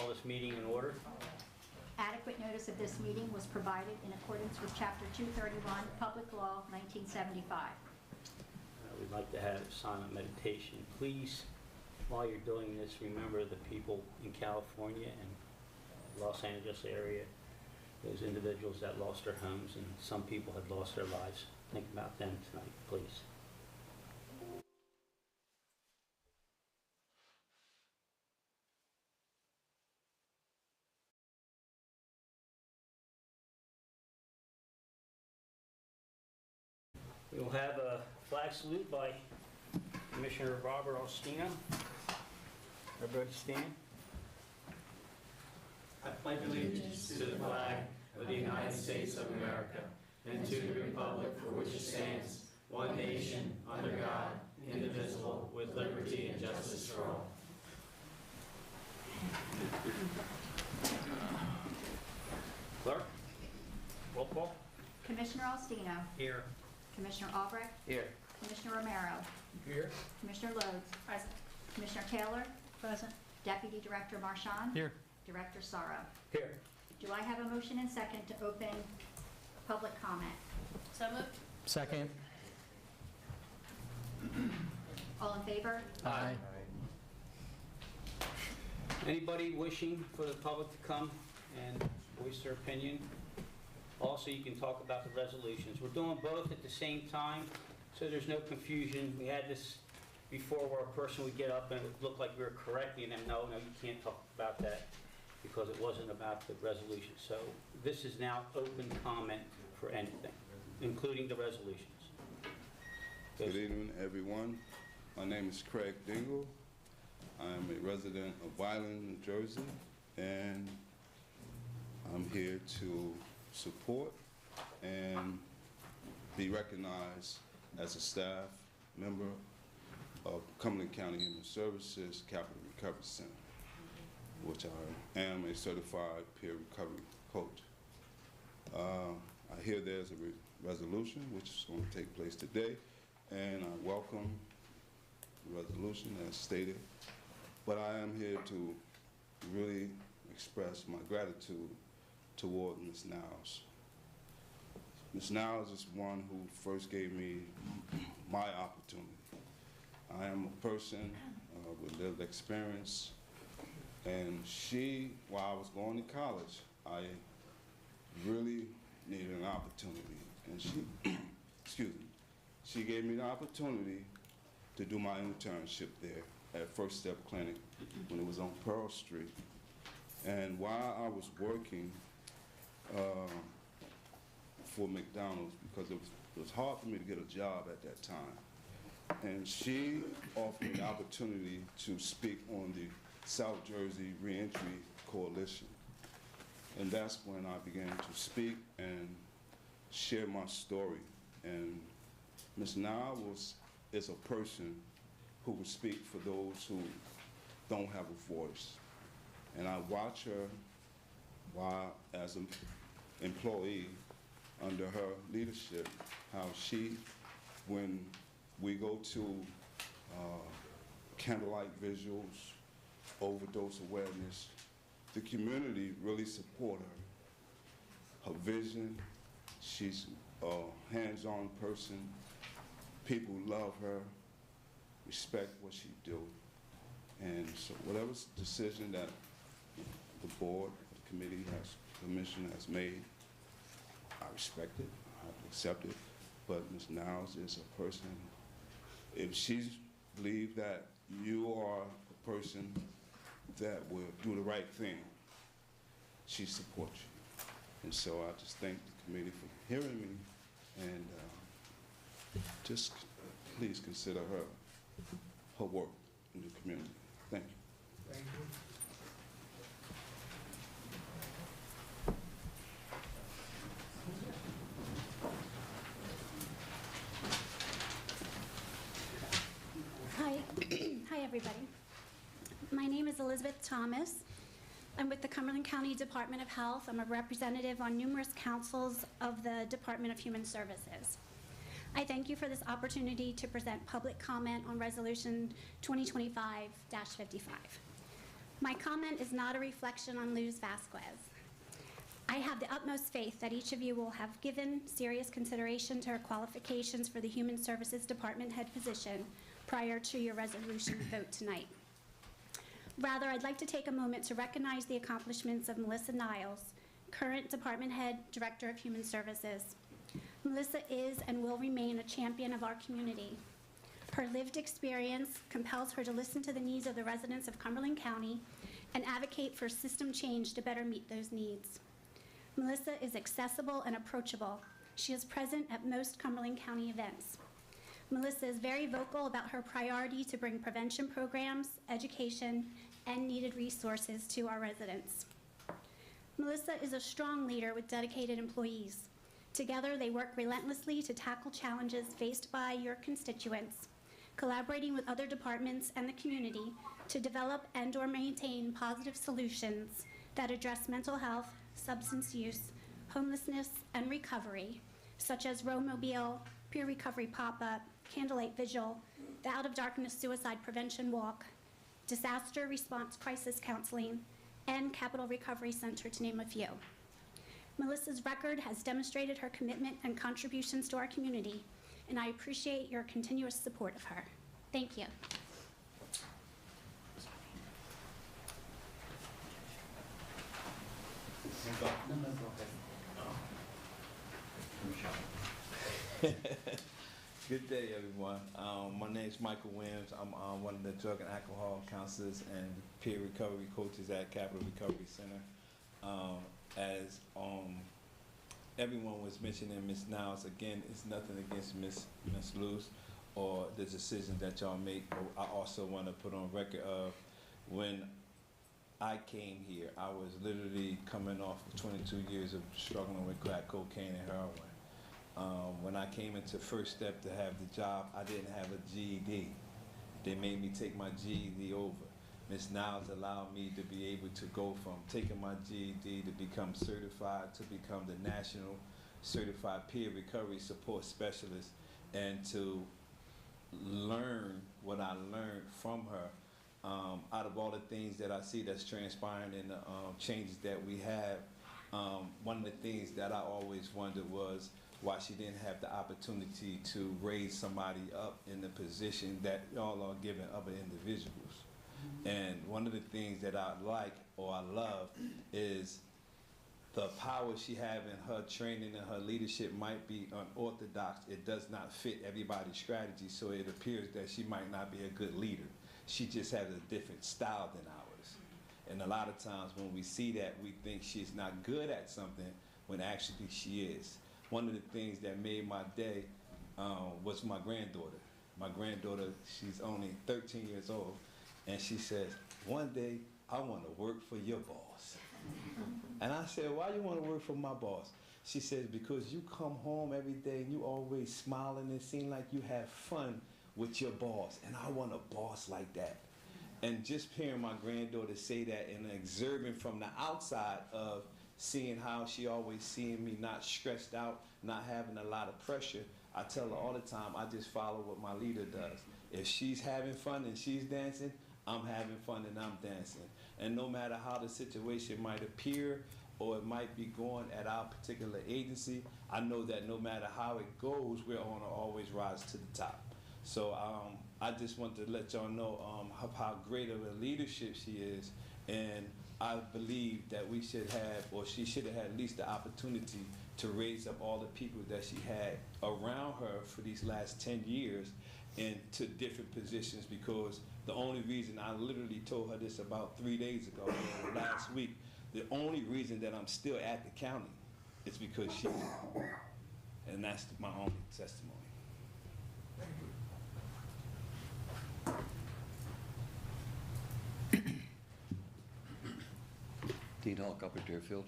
call this meeting in order. Adequate notice of this meeting was provided in accordance with Chapter 231, Public Law, 1975. We'd like to have silent meditation. Please, while you're doing this, remember the people in California and Los Angeles area, those individuals that lost their homes, and some people had lost their lives. Think about them tonight, please. We will have a flag salute by Commissioner Robert Ostino. Everybody stand. I pledge allegiance to the flag of the United States of America and to the republic for which it stands, one nation, under God, indivisible, with liberty and justice for all. Clerk, roll call. Commissioner Alstino. Here. Commissioner Albrecht. Here. Commissioner Romero. Here. Commissioner Lodes. Present. Commissioner Taylor. Present. Deputy Director Marchand. Here. Director Sorrow. Here. Do I have a motion and second to open public comment? So moved. Second. All in favor? Aye. Anybody wishing for the public to come and voice their opinion? Also, you can talk about the resolutions. We're doing both at the same time, so there's no confusion. We had this before where a person would get up and it would look like we were correcting them. No, you can't talk about that because it wasn't about the resolution. So this is now open comment for anything, including the resolutions. Good evening, everyone. My name is Craig Dingle. I am a resident of Vineland, New Jersey, and I'm here to support and be recognized as a staff member of Cumberland County Human Services Capital Recovery Center, which I am a certified peer recovery coach. I hear there's a resolution which is going to take place today, and I welcome the resolution as stated, but I am here to really express my gratitude toward Ms. Niles. Ms. Niles is one who first gave me my opportunity. I am a person with lived experience, and she, while I was going to college, I really needed an opportunity, and she, excuse me, she gave me the opportunity to do my internship there at First Step Clinic when it was on Pearl Street. And while I was working for McDonald's, because it was hard for me to get a job at that time, and she offered me the opportunity to speak on the South Jersey Reentry Coalition. And that's when I began to speak and share my story. And Ms. Niles is a person who will speak for those who don't have a voice. And I watch her while as an employee under her leadership, how she, when we go to candlelight visuals, overdose awareness, the community really support her. Her vision, she's a hands-on person. People love her, respect what she do. And so whatever decision that the board, the committee has, the commission has made, I respect it, I accept it. But Ms. Niles is a person, if she believes that you are a person that will do the right thing, she supports you. And so I just thank the committee for hearing me, and just please consider her work in the community. Thank you. Thank you. Hi everybody. My name is Elizabeth Thomas. I'm with the Cumberland County Department of Health. I'm a representative on numerous councils of the Department of Human Services. I thank you for this opportunity to present public comment on Resolution 2025-55. My comment is not a reflection on Luz Vasquez. I have the utmost faith that each of you will have given serious consideration to her qualifications for the Human Services Department head position prior to your resolution vote tonight. Rather, I'd like to take a moment to recognize the accomplishments of Melissa Niles, current Department Head, Director of Human Services. Melissa is and will remain a champion of our community. Her lived experience compels her to listen to the needs of the residents of Cumberland County and advocate for system change to better meet those needs. Melissa is accessible and approachable. She is present at most Cumberland County events. Melissa is very vocal about her priority to bring prevention programs, education, and needed resources to our residents. Melissa is a strong leader with dedicated employees. Together, they work relentlessly to tackle challenges faced by your constituents, collaborating with other departments and the community to develop and/or maintain positive solutions that address mental health, substance use, homelessness, and recovery, such as Row-Mobile, Peer Recovery Pop-Up, Candlelight Vigil, the Out of Darkness Suicide Prevention Walk, Disaster Response Crisis Counseling, and Capital Recovery Center, to name a few. Melissa's record has demonstrated her commitment and contributions to our community, and I appreciate your continuous support of her. Thank you. Good day, everyone. My name is Michael Williams. I'm one of the drug and alcohol counselors and peer recovery coaches at Capital Recovery Center. As everyone was mentioning, Ms. Niles, again, it's nothing against Ms. Luz or the decisions that y'all make. But I also want to put on record of when I came here, I was literally coming off of 22 years of struggling with crack cocaine and heroin. When I came into First Step to have the job, I didn't have a GED. They made me take my GED over. Ms. Niles allowed me to be able to go from taking my GED to become certified, to become the National Certified Peer Recovery Support Specialist, and to learn what I learned from her. Out of all the things that I see that's transpiring in the changes that we have, one of the things that I always wondered was why she didn't have the opportunity to raise somebody up in the position that y'all are giving other individuals. And one of the things that I like or I love is the power she has in her training and her leadership might be unorthodox. It does not fit everybody's strategy, so it appears that she might not be a good leader. She just has a different style than ours. And a lot of times when we see that, we think she's not good at something when actually she is. One of the things that made my day was my granddaughter. My granddaughter, she's only 13 years old, and she says, one day I want to work for your boss. And I said, why you want to work for my boss? She says, because you come home every day and you always smiling and seem like you have fun with your boss, and I want a boss like that. And just hearing my granddaughter say that and observing from the outside of seeing how she always seeing me not stressed out, not having a lot of pressure, I tell her all the time, I just follow what my leader does. If she's having fun and she's dancing, I'm having fun and I'm dancing. And no matter how the situation might appear or it might be going at our particular agency, I know that no matter how it goes, we're going to always rise to the top. So I just want to let y'all know how great of a leadership she is, and I believe that we should have, or she should have had at least the opportunity to raise up all the people that she had around her for these last 10 years into different positions, because the only reason, I literally told her this about 3 days ago, last week, the only reason that I'm still at the county is because she's here. And that's my only testimony. Dean Hawk, Upper Deerfield.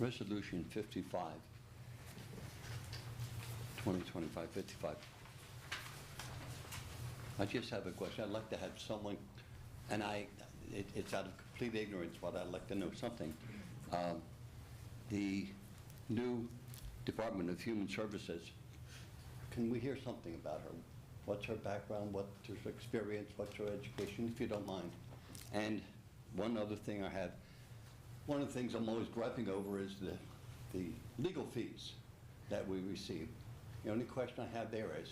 Resolution 55, 2025-55. I just have a question. I'd like to have someone, and it's out of complete ignorance, but I'd like to know something. The new Department of Human Services, can we hear something about her? What's her background, what's her experience, what's her education, if you don't mind. And one other thing I have, one of the things I'm always griping over is the legal fees that we receive. The only question I have there is,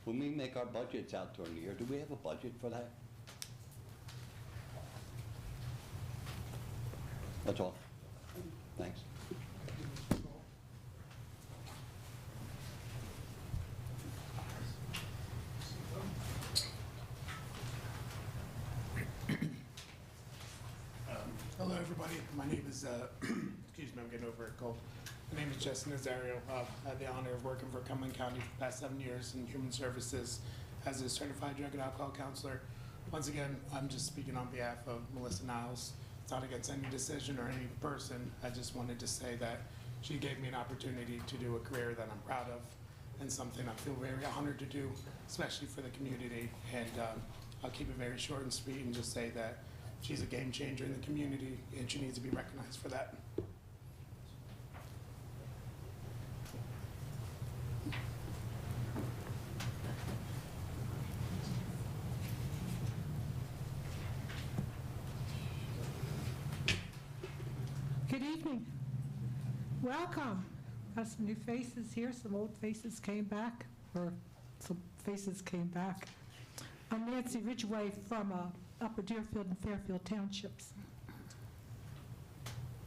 when we make our budgets out during the year, do we have a budget for that? That's all. Thanks. Hello, everybody. My name is, excuse me, I'm getting over a cold. My name is Justin Nazario. I had the honor of working for Cumberland County for the past 7 years in human services as a certified drug and alcohol counselor. Once again, I'm just speaking on behalf of Melissa Niles. It's not against any decision or any person. I just wanted to say that she gave me an opportunity to do a career that I'm proud of and something I feel very honored to do, especially for the community. And I'll keep it very short and sweet and just say that she's a game changer in the community, and she needs to be recognized for that. Good evening. Welcome. Got some new faces here. Some old faces came back, or some faces came back. I'm Nancy Ridgway from Upper Deerfield and Fairfield Townships.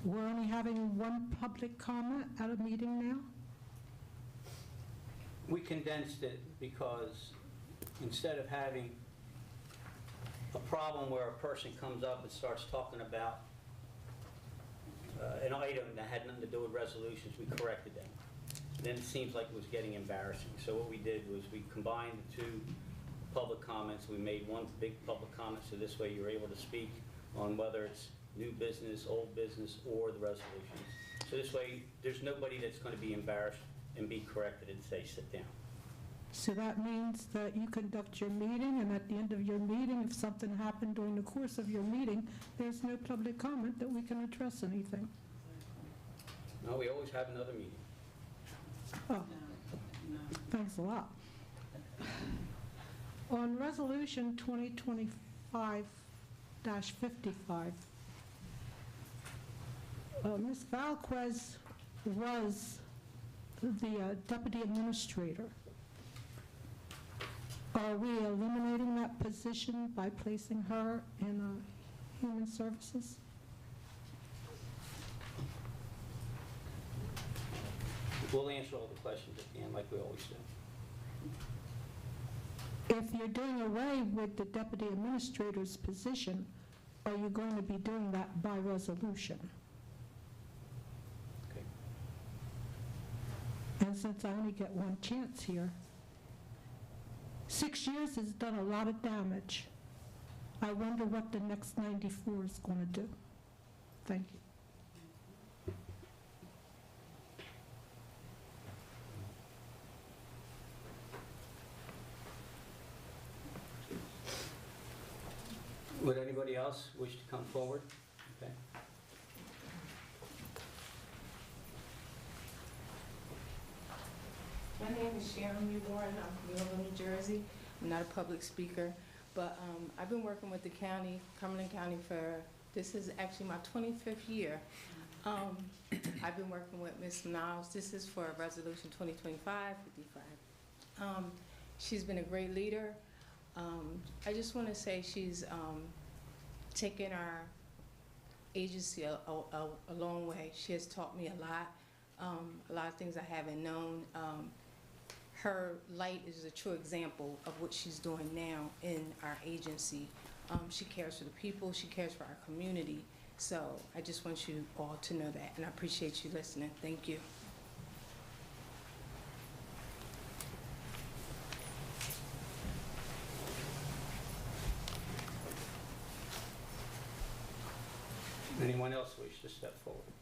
We're only having one public comment at a meeting now. We condensed it because instead of having a problem where a person comes up and starts talking about an item that had nothing to do with resolutions, we corrected them. Then it seems like it was getting embarrassing. So what we did was we combined the two public comments. We made one big public comment, so this way you're able to speak on whether it's new business, old business, or the resolutions. So this way, there's nobody that's going to be embarrassed and be corrected and say, sit down. So that means that you conduct your meeting, and at the end of your meeting, if something happened during the course of your meeting, there's no public comment that we can address anything. No, we always have another meeting. Oh, thanks a lot. On Resolution 2025-55, Ms. Valquez was the Deputy Administrator. Are we eliminating that position by placing her in Human Services? We'll answer all the questions at the end like we always do. If you're doing away with the Deputy Administrator's position, are you going to be doing that by resolution? Okay. And since I only get one chance here, 6 years has done a lot of damage. I wonder what the next 94 is going to do. Thank you. Would anybody else wish to come forward? Okay. My name is Sharon Lee Warren. I'm from Cumberland, New Jersey. I'm not a public speaker, but I've been working with the county, Cumberland County, this is actually my 25th year. I've been working with Ms. Niles. This is for Resolution 2025-55. She's been a great leader. I just want to say she's taken our agency a long way. She has taught me a lot of things I haven't known. Her light is a true example of what she's doing now in our agency. She cares for the people, she cares for our community. So I just want you all to know that, and I appreciate you listening. Thank you. Anyone else wish to step forward?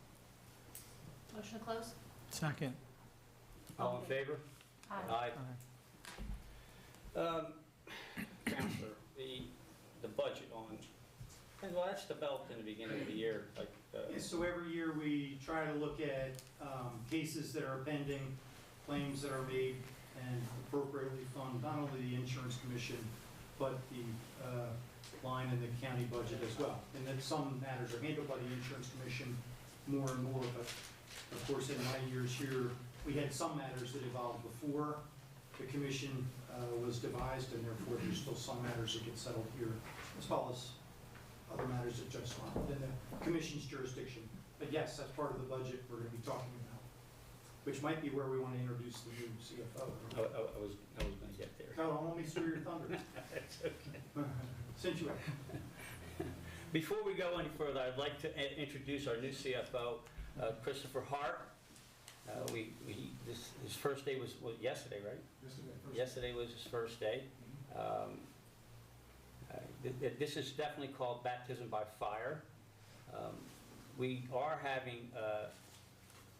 Motion to close? Second. All in favor? Aye. Counselor, the budget on, and well, that's developed in the beginning of the year, like, Yeah, so every year we try to look at cases that are pending, claims that are made, and appropriately fund not only the insurance commission, but the line in the county budget as well. And then some matters are handled by the insurance commission more and more, but of course, in my years here, we had some matters that evolved before the commission was devised, and therefore there's still some matters that get settled here, as well as other matters that just lie within the commission's jurisdiction. But yes, that's part of the budget we're going to be talking about, which might be where we want to introduce the new CFO. I was going to get there. No, don't let me steal your thunder. That's okay. Since you have. Before we go any further, I'd like to introduce our new CFO, Christopher Hart. His first day was yesterday, right? Yesterday was his first day. This is definitely called baptism by fire. We are having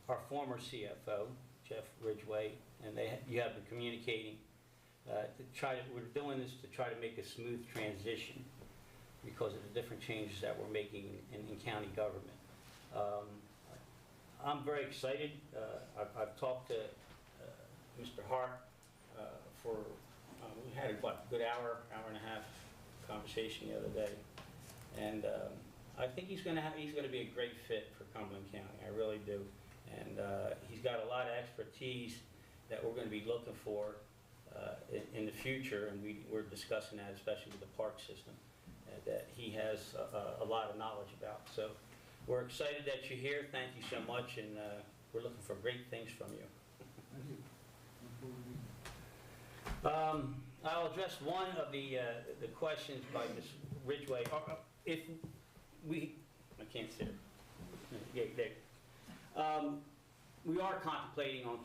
our former CFO, Jeff Ridgway, and you have been communicating we're doing this to try to make a smooth transition because of the different changes that we're making in county government. I'm very excited. I've talked to Mr. Hart we had a good hour and a half conversation the other day, and I think he's going to be a great fit for Cumberland County. I really do, and he's got a lot of expertise that we're going to be looking for in the future, and we're discussing that, especially with the park system, that he has a lot of knowledge about. So we're excited that you're here. Thank you so much, and we're looking for great things from you. Thank you. I'll address one of the questions by Ms. Ridgway. I can't see it. There. We are contemplating on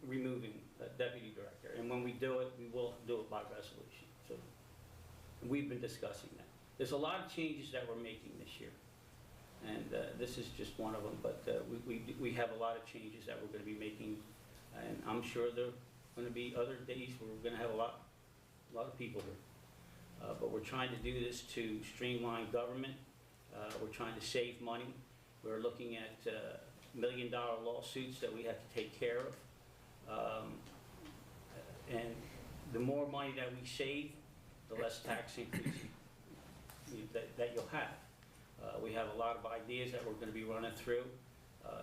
removing deputy director, and when we do it, we will do it by resolution. So we've been discussing that. There's a lot of changes that we're making this year, and this is just one of them. But we have a lot of changes that we're going to be making, and I'm sure there are going to be other days where we're going to have a lot of people here. But we're trying to do this to streamline government. We're trying to save money. We're looking at $1 million lawsuits that we have to take care of. And the more money that we save, the less tax increase that you'll have. We have a lot of ideas that we're going to be running through.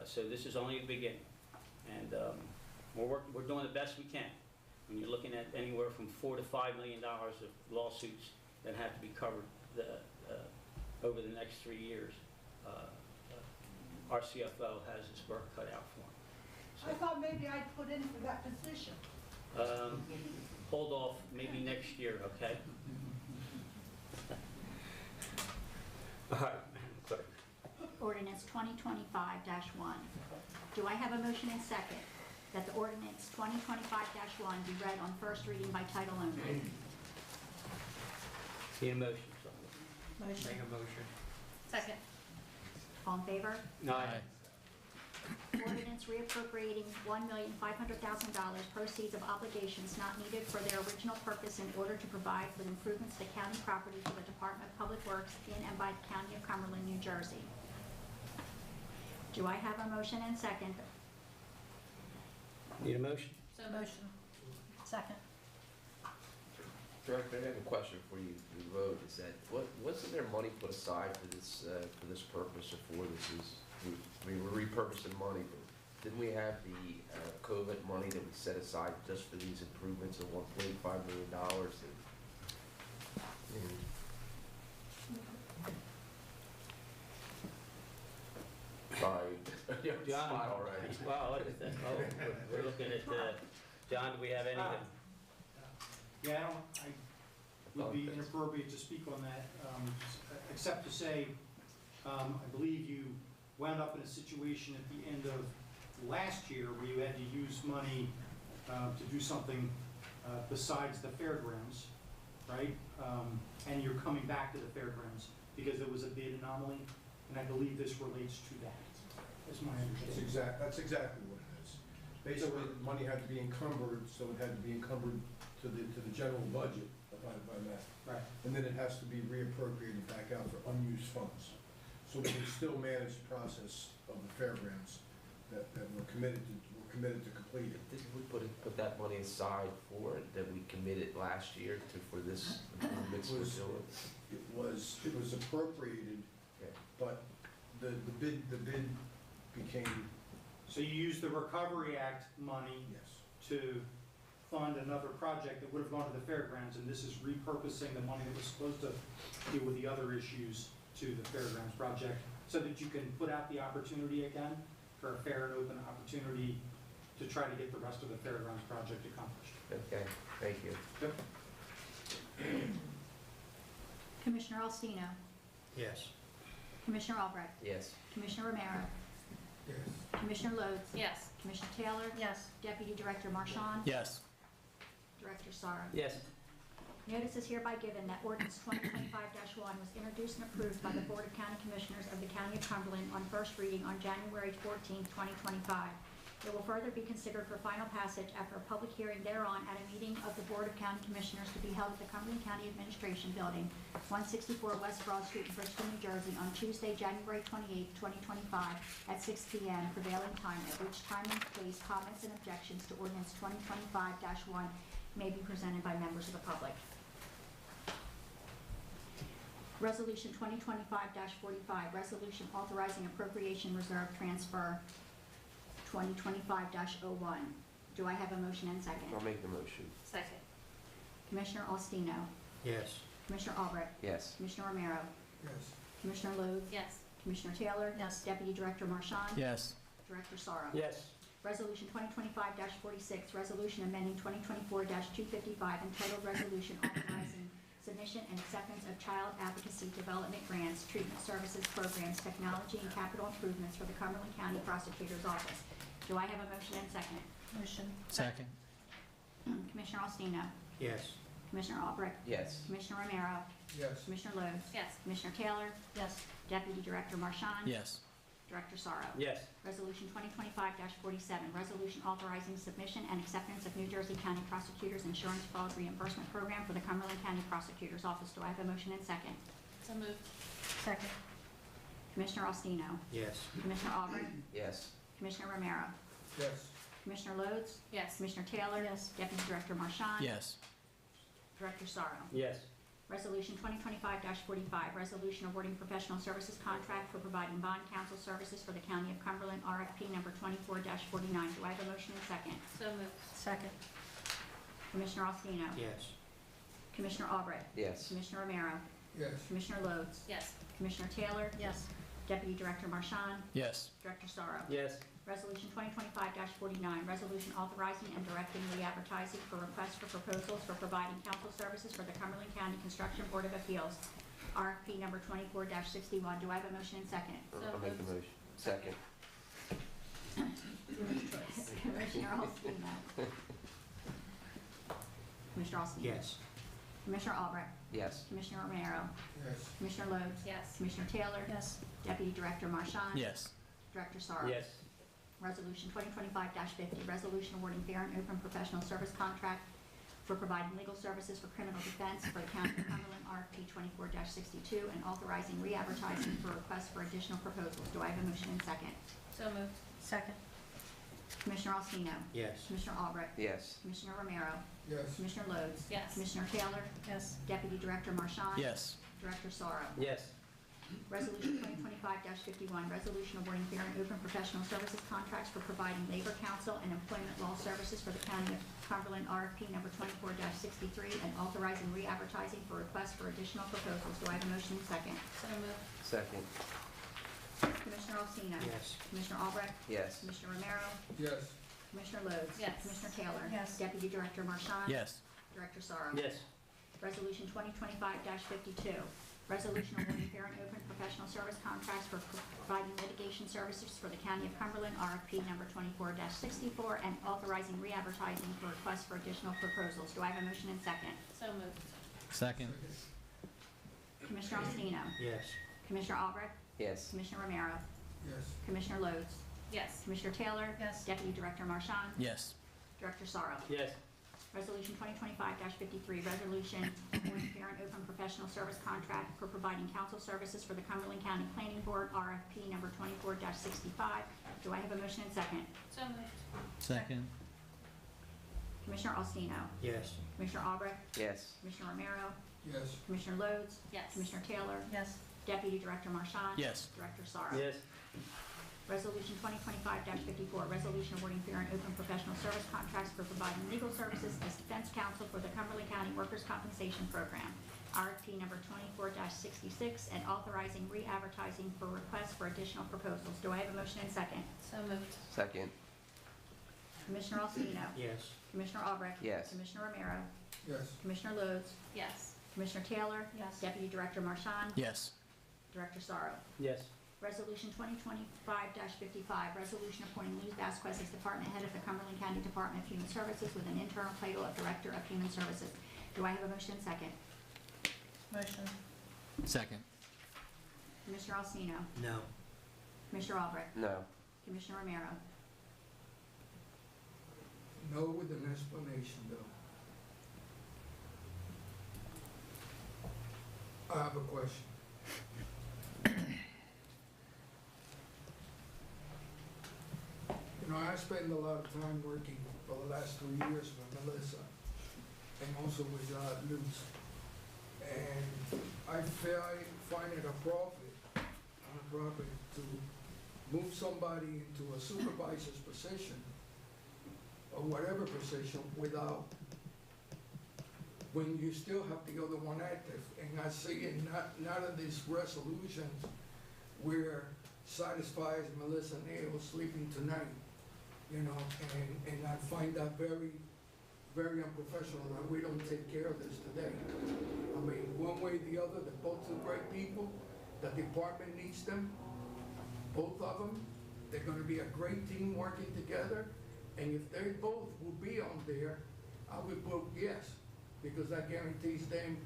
So this is only the beginning. And we're doing the best we can. When you're looking at anywhere from $4 to $5 million of lawsuits that have to be covered over the next 3 years, our CFO has his work cut out for him. So, I thought maybe I'd put in for that position. Hold off, maybe next year, okay? All right, Madam Clerk. Ordinance 2025-1. Do I have a motion and second that the ordinance 2025-1 be read on first reading by title only? Need a motion? Motion. Make a motion. Second. All in favor? Aye. Ordinance reappropriating $1,500,000 proceeds of obligations not needed for their original purpose in order to provide for the improvements to county property for the Department of Public Works in and by the County of Cumberland, New Jersey. Do I have a motion and second? Need a motion? So motion. Second. Director, I have a question for you. Vote is that wasn't there money put aside for this purpose or for this? We were repurposing money, but didn't we have the COVID money that we set aside just for these improvements of $1.5 million? Sorry, John, smile already. Wow, look at that. Oh, we're looking at, John, do we have anything? Yeah, I would be inappropriate to speak on that, except to say, I believe you wound up in a situation at the end of last year where you had to use money to do something besides the fairgrounds, right? And you're coming back to the fairgrounds because there was a bid anomaly, and I believe this relates to that. That's my understanding. That's exactly what it is. Basically, the money had to be encumbered, so it had to be encumbered to the general budget by that. Right. And then it has to be reappropriated back out for unused funds. So we can still manage the process of the fairgrounds that we're committed committed to complete it. Didn't we put that money aside for it, that we committed last year for this improvements we're doing? It was appropriated, Okay. but the bid became, So you use the Recovery Act money yes. to fund another project that would have gone to the fairgrounds, and this is repurposing the money that was supposed to deal with the other issues to the fairgrounds project, so that you can put out the opportunity again for a fair and open opportunity to try to get the rest of the fairgrounds project accomplished. Okay, thank you. Yep. Commissioner Alstino. Yes. Commissioner Albrecht. Yes. Commissioner Romero. Yes. Commissioner Lodes. Yes. Commissioner Taylor. Yes. Deputy Director Marchand. Yes. Director Sorrow. Yes. Notice is hereby given that ordinance 2025-1 was introduced and approved by the Board of County Commissioners of the County of Cumberland on first reading on January 14, 2025. It will further be considered for final passage after a public hearing thereon at a meeting of the Board of County Commissioners to be held at the Cumberland County Administration Building, 164 West Broad Street in Bridgeton, New Jersey, on Tuesday, January 28, 2025, at 6 p.m. prevailing time, at which time and place comments and objections to ordinance 2025-1 may be presented by members of the public. Resolution 2025-45, resolution authorizing appropriation reserve transfer 2025-01. Do I have a motion and second? I'll make the motion. Second. Commissioner Alstino. Yes. Commissioner Albrecht. Yes. Commissioner Romero. Yes. Commissioner Lodes. Yes. Commissioner Taylor. Yes. Deputy Director Marchand. Yes. Director Sorrow. Yes. Resolution 2025-46, resolution amending 2024-255, entitled Resolution Authorizing Submission and Acceptance of Child Advocacy Development Grants, Treatment Services Programs, Technology, and Capital Improvements for the Cumberland County Prosecutor's Office. Do I have a motion and second? Motion. Second. Commissioner Alstino. Yes. Commissioner Albrecht. Yes. Commissioner Romero. Yes. Commissioner Lodes. Yes. Commissioner Taylor. Yes. Deputy Director Marchand. Yes. Director Sorrow. Yes. Resolution 2025-47, resolution authorizing submission and acceptance of New Jersey County Prosecutor's Insurance Fraud Reimbursement Program for the Cumberland County Prosecutor's Office. Do I have a motion and second? So moved. Second. Commissioner Alstino. Yes. Commissioner Albrecht. Yes. Commissioner Romero. Yes. Commissioner Lodes. Yes. Commissioner Taylor. Yes. Deputy Director Marchand. Yes. Director Sorrow. Yes. Resolution 2025-45, resolution awarding professional services contract for providing bond counsel services for the County of Cumberland, RFP number 24-49. Do I have a motion and second? So moved. Second. Commissioner Alstino. Yes. Commissioner Albrecht. Yes. Commissioner Romero. Yes. Commissioner Lodes. Yes. Commissioner Taylor. Yes. Deputy Director Marchand. Yes. Director Sorrow. Yes. Resolution 2025-49, resolution authorizing and directing re-advertising for requests for proposals for providing counsel services for the Cumberland County Construction Board of Appeals, RFP number 24-61. Do I have a motion and second? I'll make the motion. Second. Commissioner Alstino. Commissioner Alstino. Yes. Commissioner Albrecht. Yes. Commissioner Romero. Yes. Commissioner Lodes. Yes. Commissioner Taylor. Yes. Deputy Director Marchand. Yes. Director Sorrow. Yes. Resolution 2025-50, resolution awarding fair and open professional service contract for providing legal services for criminal defense for the County of Cumberland, RFP 24-62, and authorizing re-advertising for requests for additional proposals. Do I have a motion and second? So moved. Second. Commissioner Alstino. Yes. Commissioner Albrecht. Yes. Commissioner Romero. Yes. Commissioner Lodes. Yes. Commissioner Taylor. Yes. Deputy Director Marchand. Yes. Director Sorrow. Yes. Resolution 2025-51, resolution awarding fair and open professional services contracts for providing labor counsel and employment law services for the County of Cumberland, RFP number 24-63, and authorizing re-advertising for requests for additional proposals. Do I have a motion and second? So moved. Second. Commissioner Alstino. Yes. Commissioner Albrecht. Yes. Commissioner Romero. Yes. Commissioner Lodes. Yes. Commissioner Taylor. Yes. Deputy Director Marchand. Yes. Director Sorrow. Yes. Resolution 2025-52, resolution awarding fair and open professional service contracts for providing litigation services for the County of Cumberland, RFP number 24-64, and authorizing re-advertising for requests for additional proposals. Do I have a motion and second? So moved. Second. Commissioner Alstino. Yes. Commissioner Albrecht. Yes. Commissioner Romero. Yes. Commissioner Lodes. Yes. Commissioner Taylor. Yes. Deputy Director Marchand. Yes. Director Sorrow. Yes. Resolution 2025-53, resolution awarding fair and open professional service contract for providing council services for the Cumberland County Planning Board, RFP number 24-65. Do I have a motion and second? So moved. Second. Commissioner Alstino. Yes. Commissioner Albrecht. Yes. Commissioner Romero. Yes. Commissioner Lodes. Yes. Commissioner Taylor. Yes. Deputy Director Marchand. Yes. Director Sorrow. Yes. Resolution 2025-54, resolution awarding fair and open professional service contracts for providing legal services as defense counsel for the Cumberland County Workers' Compensation Program, RFP number 24-66, and authorizing re-advertising for requests for additional proposals. Do I have a motion and second? So moved. Second. Commissioner Alstino. Yes. Commissioner Albrecht. Yes. Commissioner Romero. Yes. Commissioner Lodes. Yes. Commissioner Taylor. Yes. Deputy Director Marchand. Yes. Director Sorrow. Yes. Resolution 2025-55, resolution appointing Luz Vasquez as Department Head of the Cumberland County Department of Human Services with an internal title of Director of Human Services. Do I have a motion and second? Motion. Second. Commissioner Alstino. No. Commissioner Albrecht. No. Commissioner Romero. No with an explanation, though. I have a question. You know, I spend a lot of time working for the last 3 years with Melissa and also with Luz. And I find it appropriate to move somebody into a supervisor's position or whatever position without, when you still have the other one active. And I see in none of these resolutions we're satisfied Melissa Neal sleeping tonight, you know, and I find that very, very unprofessional, and we don't take care of this today. I mean, one way or the other, they're both two great people, the department needs them, both of them. They're gonna be a great team working together, and if they both will be on there, I would vote yes, because that guarantees them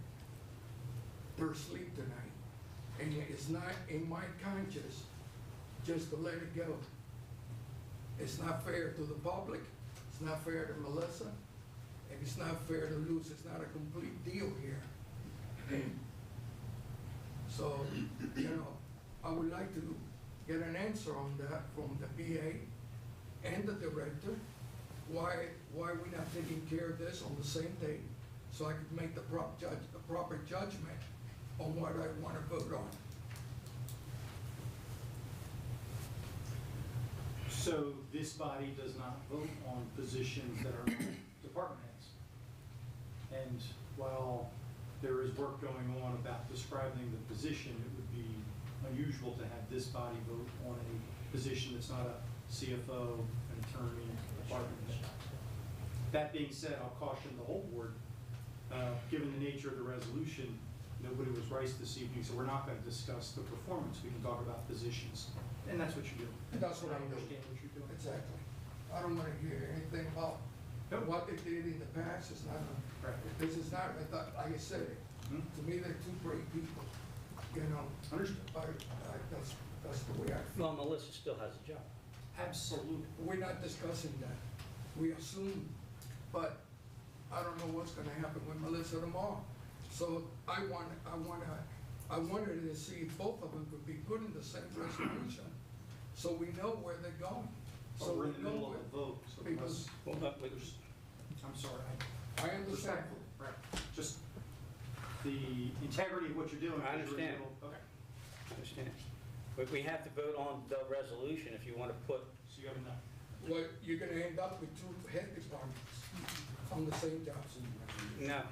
their sleep tonight. And it's not in my conscience just to let it go. It's not fair to the public, it's not fair to Melissa, and it's not fair to Luz. It's not a complete deal here. So, you know, I would like to get an answer on that from the VA and the director, why we're not taking care of this on the same day, so I could make the proper judgment on what I want to vote on. So this body does not vote on positions that are department heads. And while there is work going on about describing the position, it would be unusual to have this body vote on a position that's not a CFO, an attorney, department head. That being said, I'll caution the whole board, given the nature of the resolution, nobody was raised this evening, so we're not going to discuss the performance. We can talk about positions, and that's what you're doing. That's what I'm doing. I understand what you're doing. Exactly. I don't want to hear anything about what they did in the past. It's not, Right. this is not, I thought, like I said, to me, they're two great people, you know. Understood. That's the way I feel. Well, Melissa still has a job. Absolutely. We're not discussing that. We assume, but I don't know what's gonna happen with Melissa tomorrow. So I wanted to see if both of them could be put in the same resolution, so we know where they're going. So So we're we in the know middle of where, a vote, so because- there's, I'm sorry, I understand. respectfully, right, just the integrity of what you're doing. I because you're in the understand. middle- Okay, I understand. But we have to vote on the resolution if you want to put, so you have enough. Well, you're gonna end up with two head departments on the same job. no.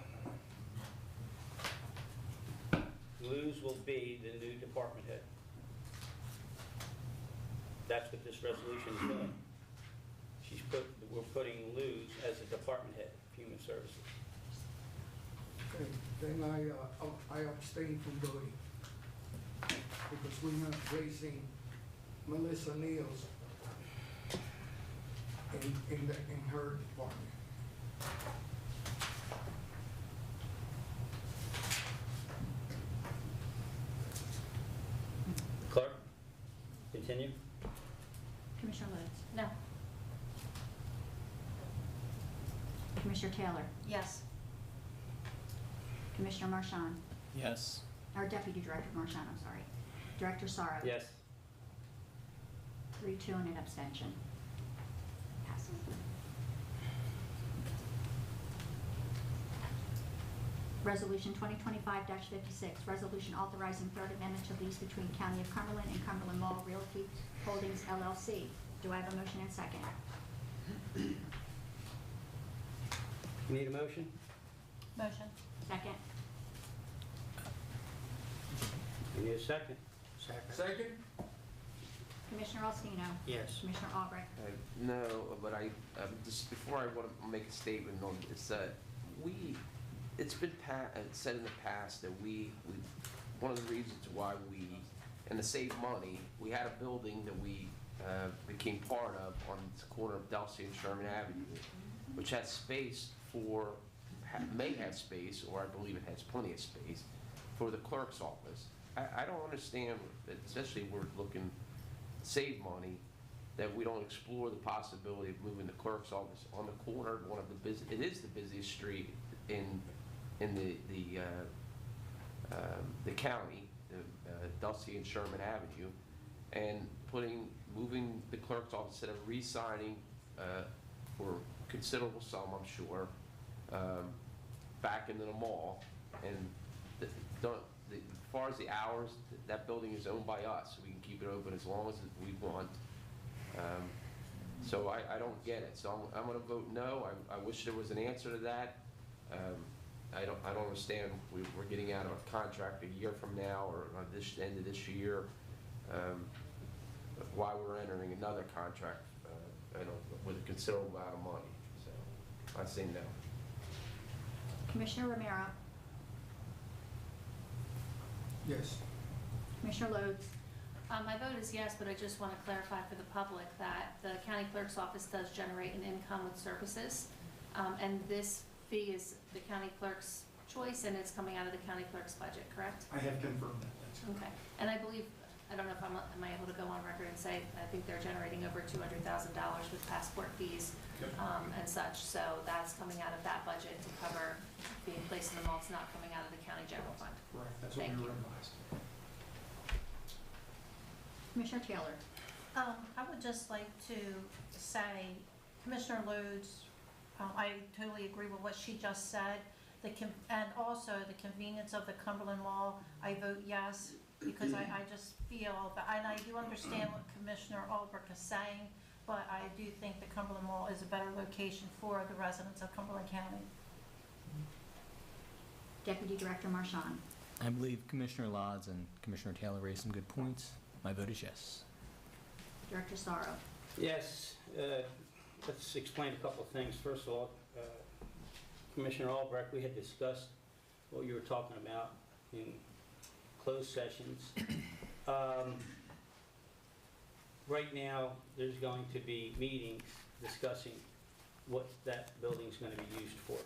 Luz will be the new department head. That's what this resolution is doing. We're putting Luz as a department head of human services. Okay, then I abstain from voting, because we're not raising Melissa Neal's in her department. Clerk, continue. Commissioner Lodes. No. Commissioner Taylor. Yes. Commissioner Marchand, Yes. or Deputy Director Marchand, I'm sorry. Director Sorrow. Yes. 3-2 and an abstention. Passes. Resolution 2025-56, resolution authorizing third amendment to lease between County of Cumberland and Cumberland Mall Realty Holdings LLC. Do I have a motion and second? Need a motion? Motion. Second. We need a second. Second? Commissioner Alstino. Yes. Commissioner Albrecht. No, but just before I want to make a statement on this, it's been said in the past that one of the reasons why and to save money, we had a building that we became part of on the corner of Delsey and Sherman Avenue, which has space may have space, or I believe it has plenty of space, for the clerk's office. I don't understand, especially if we're looking to save money, that we don't explore the possibility of moving the clerk's office on the corner of it is the busiest street in the county, Delsey and Sherman Avenue, and moving the clerk's office instead of re-signing for a considerable sum, I'm sure, back into the mall. And as far as the hours, that building is owned by us, so we can keep it open as long as we want. So I don't get it. So I'm going to vote no. I wish there was an answer to that. I don't understand. We're getting out of a contract a year from now, or this end of this year. Why we're entering another contract, with a considerable amount of money. So I say no. Commissioner Romero. Yes. Commissioner Lodes. My vote is yes, but I just want to clarify for the public that the county clerk's office does generate an income with services. And this fee is the county clerk's choice, and it's coming out of the county clerk's budget, correct? I have confirmed that, that's correct. Okay. And I believe, I don't know if am I able to go on record and say, I think they're generating over $200,000 with passport fees Yep. and such. So that's coming out of that budget to cover being placed in the mall. It's not coming out of the county general fund. Correct, that's what Thank we were you. advised. Commissioner Taylor. I would just like to say, Commissioner Lodes, I totally agree with what she just said. And also the convenience of the Cumberland Mall, I vote yes, because I just feel, and I do understand what Commissioner Albrecht is saying, but I do think the Cumberland Mall is a better location for the residents of Cumberland County. Deputy Director Marchand. I believe Commissioner Lodz and Commissioner Taylor raised some good points. My vote is yes. Director Sorrow. Yes. Let's explain a couple of things. First of all, Commissioner Albrecht, we had discussed what you were talking about in closed sessions. Right now, there's going to be meetings discussing what that building's going to be used for.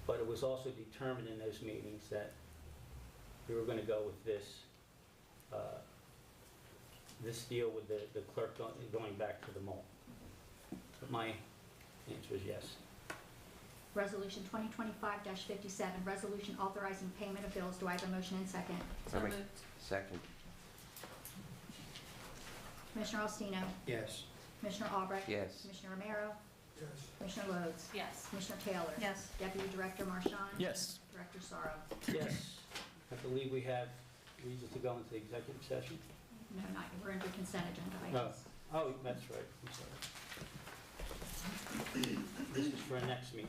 But it was also determined in those meetings that we were going to go with this deal with the clerk going back to the mall. But my answer is yes. Resolution 2025-57, resolution authorizing payment of bills. Do I have a motion and second? So moved. Second. Commissioner Alstino. Yes. Commissioner Albrecht. Yes. Commissioner Romero. Yes. Commissioner Lodes. Yes. Commissioner Taylor. Yes. Deputy Director Marchand. Yes. Director Sorrow. Yes. I believe we have reason to go into executive session. No, not yet. We're under consent agenda Oh, items. oh, that's right. I'm sorry. This is for our next meeting.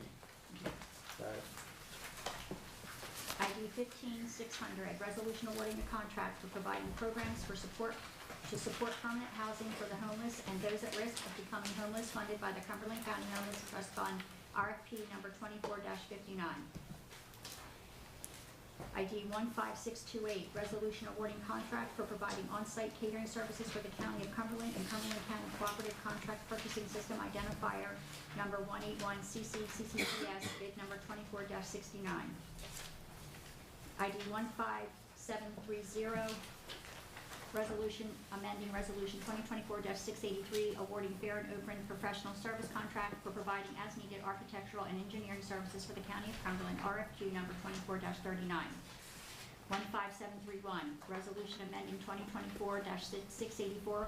ID 15600, resolution awarding a contract for providing programs to support permanent housing for the homeless and those at risk of becoming homeless, funded by the Cumberland County Homeless Trust Fund, RFP number 24-59. ID 15628, resolution awarding contract for providing on-site catering services for the County of Cumberland and Cumberland County Cooperative Contract Purchasing System identifier number 181CCCCS, bid number 24-69. ID 15730, Resolution amending Resolution 2024-683, awarding fair and open professional service contract for providing as-needed architectural and engineering services for the County of Cumberland, RFQ number 24-39. 15731, resolution amending 2024-684,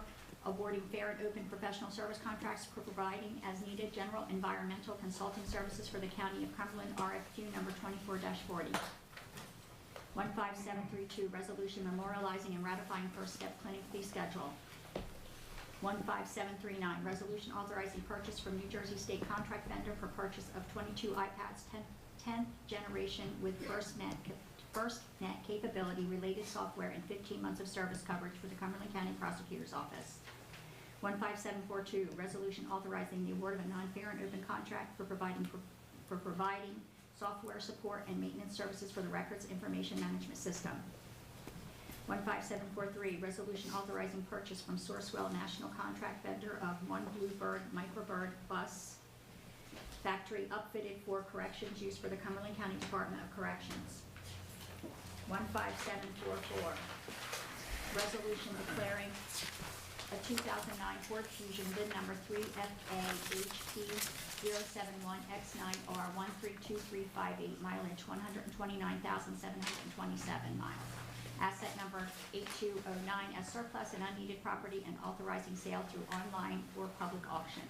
awarding fair and open professional service contracts for providing as-needed general environmental consulting services for the County of Cumberland, RFQ number 24-40. 15732, resolution memorializing and ratifying First Step Clinic fee schedule. 15739, resolution authorizing purchase from New Jersey State contract vendor for purchase of 22 iPads 10th generation with FirstNet capability, related software, and 15 months of service coverage for the Cumberland County Prosecutor's Office. 15742, resolution authorizing the award of a non-fair and open contract for providing software support and maintenance services for the Records Information Management System. 15743, resolution authorizing purchase from Sourcewell National Contract vendor of one Bluebird Microbird bus factory upfitted for corrections used for the Cumberland County Department of Corrections. 15744, resolution declaring a 2009 Ford Fusion VIN number 3FAHP071X9R132358, mileage 129,727 miles. Asset number 8209 as surplus and unneeded property, and authorizing sale through online or public auction.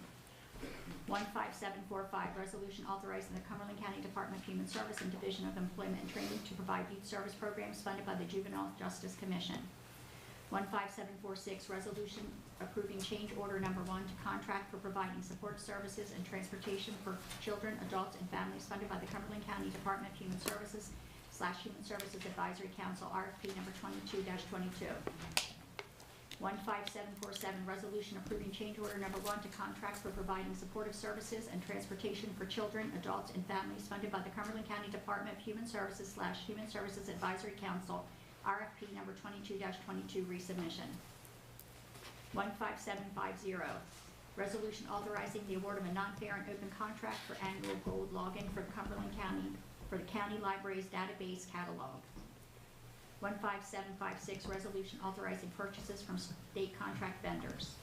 15745, resolution authorizing the Cumberland County Department of Human Service and Division of Employment and Training to provide youth service programs funded by the Juvenile Justice Commission. 15746, resolution approving change order number 1 to contract for providing support services and transportation for children, adults, and families funded by the Cumberland County Department of Human Services / Human Services Advisory Council, RFP number 22-22. 15747, resolution approving change order number 1 to contract for providing supportive services and transportation for children, adults, and families funded by the Cumberland County Department of Human Services / Human Services Advisory Council, RFP number 22-22, resubmission. 15750, resolution authorizing the award of a non-fair and open contract for annual gold login for Cumberland County, for the county library's database catalog. 15756, resolution authorizing purchases from state contract vendors.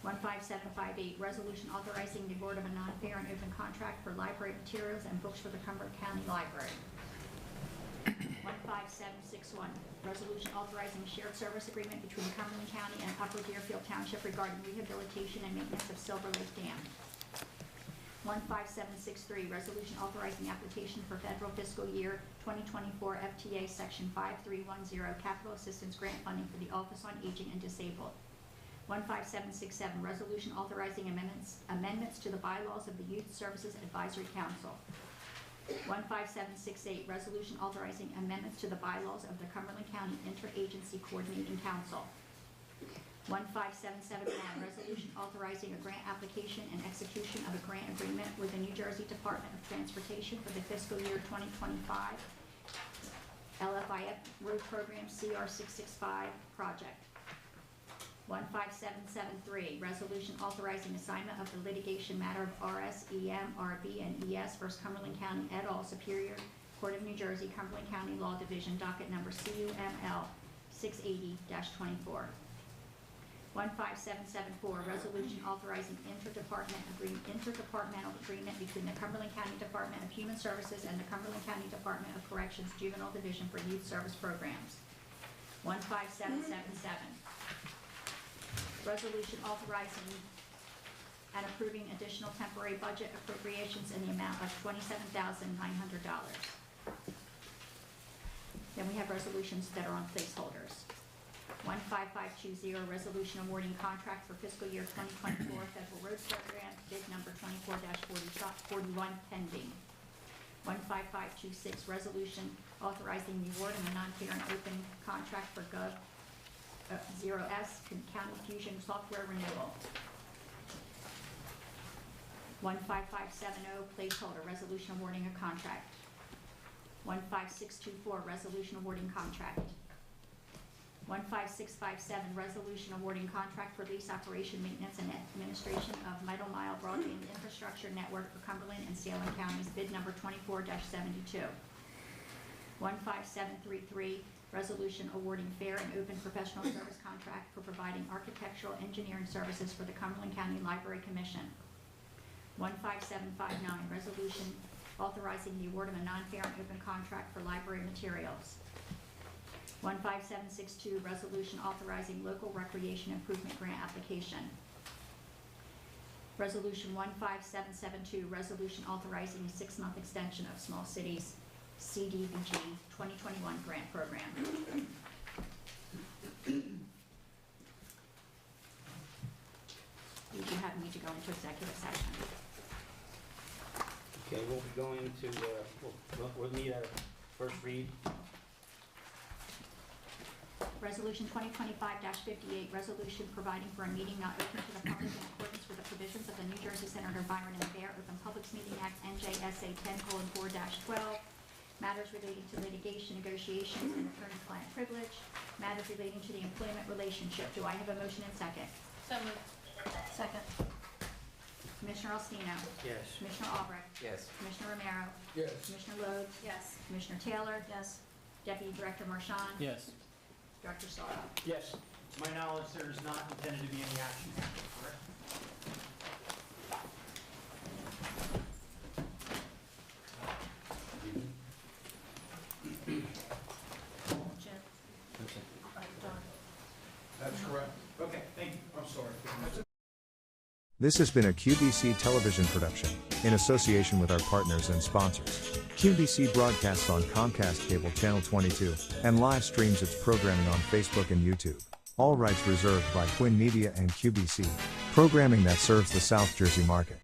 15758, resolution authorizing the award of a non-fair and open contract for library materials and books for the Cumberland County Library. 15761, resolution authorizing a shared service agreement between Cumberland County and Upper Deerfield Township regarding rehabilitation and maintenance of Silver Lake Dam. 15763, resolution authorizing application for federal fiscal year 2024 FTA Section 5310 capital assistance grant funding for the Office on Aging and Disabled. 15767, resolution authorizing amendments to the bylaws of the Youth Services Advisory Council. 15768, resolution authorizing amendments to the bylaws of the Cumberland County Interagency Coordinating Council. 15779, resolution authorizing a grant application and execution of a grant agreement with the New Jersey Department of Transportation for the fiscal year 2025 LFIF Road Program CR 665 project. 15773, resolution authorizing assignment of the litigation matter of RS, EM, RB, and ES versus Cumberland County et al. Superior Court of New Jersey, Cumberland County Law Division, docket number CUML 680-24. 15774, resolution authorizing interdepartmental agreement between the Cumberland County Department of Human Services and the Cumberland County Department of Corrections Juvenile Division for Youth Service Programs. 15777, resolution authorizing and approving additional temporary budget appropriations in the amount of $27,900. Then we have resolutions that are on placeholders. 15520, resolution awarding contract for fiscal year 2024 Federal Road Program, bid number 24-41 pending. 15526, resolution authorizing the award of a non-fair and open contract for Gov. 0S County Fusion software renewal. 15570, placeholder, resolution awarding a contract. 15624, resolution awarding contract. 15657, resolution awarding contract for lease operation, maintenance, and administration of Middle Mile Broadband Infrastructure Network for Cumberland and Salem Counties, bid number 24-72. 15733, resolution awarding fair and open professional service contract for providing architectural engineering services for the Cumberland County Library Commission. 15759, resolution authorizing the award of a non-fair and open contract for library materials. 15762, resolution authorizing local recreation improvement grant application. Resolution 15772, resolution authorizing a 6-month extension of Small Cities CDBG 2021 grant program. You do have me to go into executive session. Okay, we'll be going to, we'll need a first read. Resolution 2025-58, resolution providing for a meeting not open to the public in accordance with the provisions of the New Jersey Senator Byron and Fair Open Publics Meeting Act, NJSA 10:4-12, matters relating to litigation, negotiations, and attorney-client privilege, matters relating to the employment relationship. Do I have a motion and second? So moved. Second. Commissioner Alstino. Yes. Commissioner Albrecht. Yes. Commissioner Romero. Yes. Commissioner Lodes. Yes. Commissioner Taylor. Yes. Deputy Director Marchand. Yes. Director Sorrow. Yes. To my knowledge, there is not intended to be any action taken, correct? Jim. John. That's correct. Okay, thank you. I'm sorry. This has been a QBC television production, in association with our partners and sponsors. QBC broadcasts on Comcast Cable Channel 22, and live streams its programming on Facebook and YouTube. All rights reserved by Quinn Media and QBC. Programming that serves the South Jersey market.